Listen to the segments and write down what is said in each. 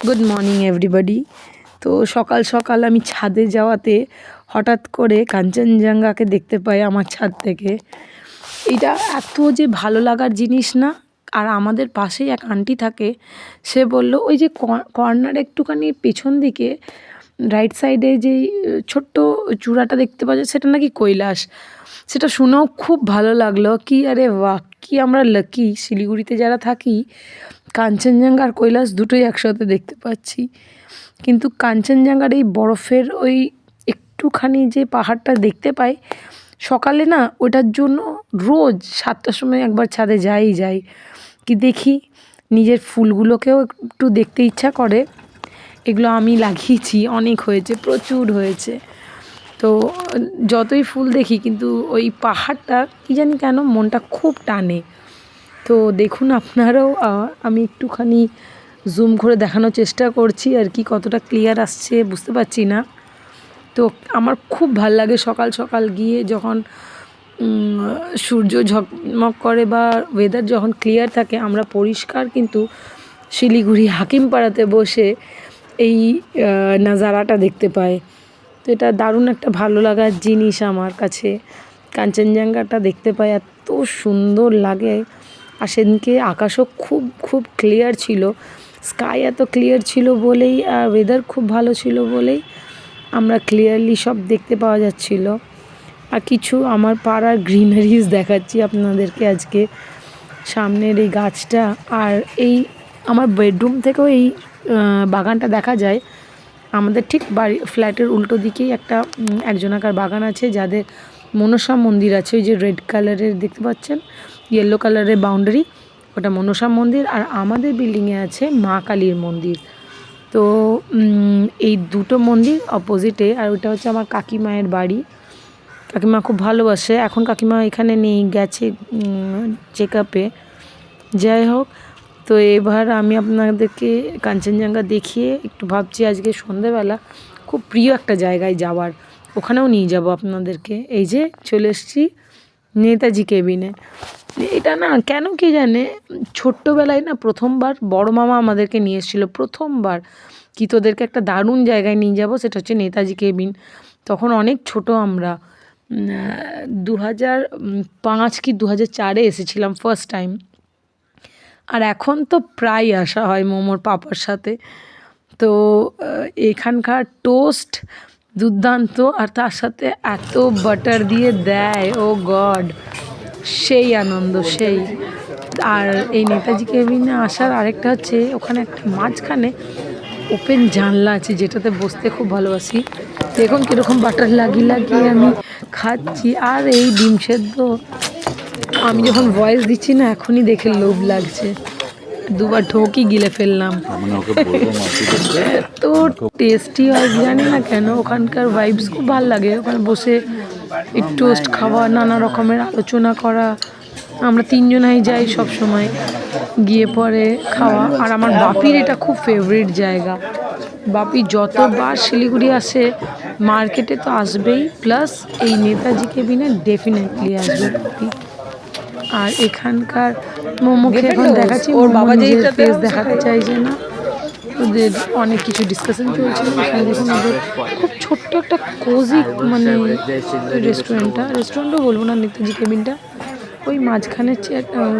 Good morning everybody. তো সকাল সকাল আমি ছাদে যাওয়াতে হঠাৎ করে কাঞ্চনজঙ্ঘাকে দেখতে পাই আমার ছাদ থেকে। এটা এত যে ভালো লাগার জিনিস না। আর আমাদের পাশেই এক আন্টি থাকে, সে বলল ওই যে কর্নার একটুখানি পেছন দিকে রাইট সাইডে যেই ছোট্ট চূড়াটা দেখতে পাওয়া যায় সেটা নাকি কৈলাস। সেটা শুনেও খুব ভালো লাগলো, কি আরে বাহ, কি আমরা লাকি শিলিগুড়িতে যারা থাকি কাঞ্চনজঙ্ঘা আর কৈলাস দুটোই একসাথে দেখতে পাচ্ছি। কিন্তু কাঞ্চনজঙ্ঘার এই বরফের ওই একটুখানি যে পাহাড়টা দেখতে পাই সকালে না, ওটার জন্য রোজ 7টার সময় একবার ছাদে যাই কি দেখি, নিজের ফুলগুলোকেও একটু দেখতে ইচ্ছা করে। এগুলো আমি লাগিয়েছি, অনেক হয়েছে, প্রচুর হয়েছে। তো যতই ফুল দেখি কিন্তু ওই পাহাড়টা কী জানি কেন মনটা খুব টানে। তো দেখুন আপনারাও, আমি একটুখানি জুম করে দেখানোর চেষ্টা করছি আর কি, কতটা ক্লিয়ার আসছে বুঝতে পারছি না। তো আমার খুব ভাল লাগে সকাল সকাল গিয়ে যখন সূর্য ঝকমক করে বা ওয়েদার যখন ক্লিয়ার থাকে, আমরা পরিষ্কার কিন্তু শিলিগুড়ি হাকিমপাড়াতে বসে এই নাজারাটা দেখতে পাই। তো এটা দারুণ একটা ভালো লাগার জিনিস আমার কাছে। কাঞ্চনজঙ্ঘাটা দেখতে পাই, এত সুন্দর লাগে। আর সেদিনকে আকাশও খুব খুব ক্লিয়ার ছিল, স্কাই এত ক্লিয়ার ছিল বলেই আর ওয়েদার খুব ভালো ছিল বলেই আমরা ক্লিয়ারলি সব দেখতে পাওয়া যাচ্ছিল। আর কিছু আমার পাড়ার গ্রিনারিজ দেখাচ্ছি আপনাদেরকে আজকে। সামনের এই গাছটা, আর এই আমার বেডরুম থেকেও এই বাগানটা দেখা যায়। আমাদের ঠিক বাড়ি ফ্ল্যাটের উল্টো দিকেই একটা একজনাকার বাগান আছে, যাদের মনসা মন্দির আছে। ওই যে রেড কালারের দেখতে পাচ্ছেন, ইয়েলো কালারের বাউন্ডারি, ওটা মনসা মন্দির। আর আমাদের বিল্ডিংয়ে আছে মা কালীর মন্দির। তো এই দুটো মন্দির অপোজিটে। আর ওটা হচ্ছে আমার কাকিমায়ের বাড়ি। কাকিমা খুব ভালোবাসে, এখন কাকিমা এখানে নেই, গেছে চেক আপে। যাই হোক, তো এবার আমি আপনাদেরকে কাঞ্চনজঙ্ঘা দেখিয়ে একটু ভাবছি আজকে সন্ধেবেলা খুব প্রিয় একটা জায়গায় যাওয়ার, ওখানেও নিয়ে যাব আপনাদেরকে। এই যে চলে এসেছি নেতাজি কেবিনে। এটা না কেন কে জানে, ছোট্টবেলায় না প্রথমবার বড় মামা আমাদেরকে নিয়ে এসেছিলো প্রথমবার, কি তোদেরকে একটা দারুণ জায়গায় নিয়ে যাব, সেটা হচ্ছে নেতাজি কেবিন। তখন অনেক ছোট আমরা, 2005 কি 2004-এ এসেছিলাম ফার্স্ট টাইম। আর এখন তো প্রায় আসা হয় মোমোর পাপার সাথে। তো এখানকার টোস্ট দুর্দান্ত, আর তার সাথে এত বাটার দিয়ে দেয়, ও গড, সেই আনন্দ সেই। আর এই নেতাজি কেবিনে আসার আরেকটা হচ্ছে, ওখানে একটা মাঝখানে ওপেন জানলা আছে, যেটাতে বসতে খুব ভালোবাসি। দেখুন কীরকম বাটার লাগিয়ে আমি খাচ্ছি। আর এই ডিম সেদ্ধ আমি যখন ভয়েস দিচ্ছি না, এখনই দেখে লোভ লাগছে, দুবার ঢোকই গিলে ফেললাম। এত টেস্টি হয় জানি না কেন, ওখানকার ভাইবস খুব ভালো লাগে। ওখানে বসে এই টোস্ট খাওয়া, নানা রকমের আলোচনা করা। আমরা তিনজনাই যাই সব সময়, গিয়ে পরে খাওয়া। আর আমার বাপির এটা খুব ফেভারিট জায়গা। বাপি যতবার শিলিগুড়ি আসে মার্কেটে তো আসবেই, প্লাস এই নেতাজি কেবিনে ডেফিনেটলি আসবে বাপি। আর এখানকার মোমোকে এখন দেখাচ্ছি, ওর বাবা নিজের ফেস দেখাতে চাইছে না, ওদের অনেক কিছু ডিসকাশন চলছে। এখানে দেখুন ওদের খুব ছোট্ট একটা কোজি মানে রেস্টুরেন্টও বলবো না, নেতাজি কেবিনটা। ওই মাঝখানের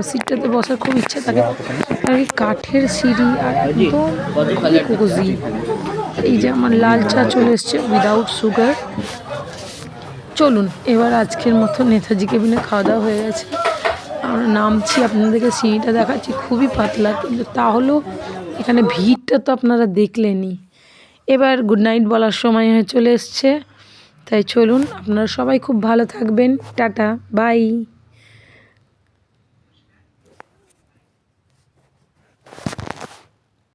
সিটটাতে বসার খুব ইচ্ছা থাকে, আর এই কাঠের সিঁড়ি, আর একদম খুবই কোজি। এই যে আমার লাল চা চলে এসছে উইদাউট সুগার। চলুন এবার আজকের মতো নেতাজি কেবিনে খাওয়া দাওয়া হয়ে গেছে, আমরা নামছি, আপনাদেরকে সিঁড়িটা দেখাচ্ছি, খুবই পাতলা, কিন্তু তাহলেও এখানে ভিড়টা তো আপনারা দেখলেনই। এবার গুড নাইট বলার সময় হয়ে চলে এসছে, তাই চলুন, আপনারা সবাই খুব ভালো থাকবেন, টাটা বাই।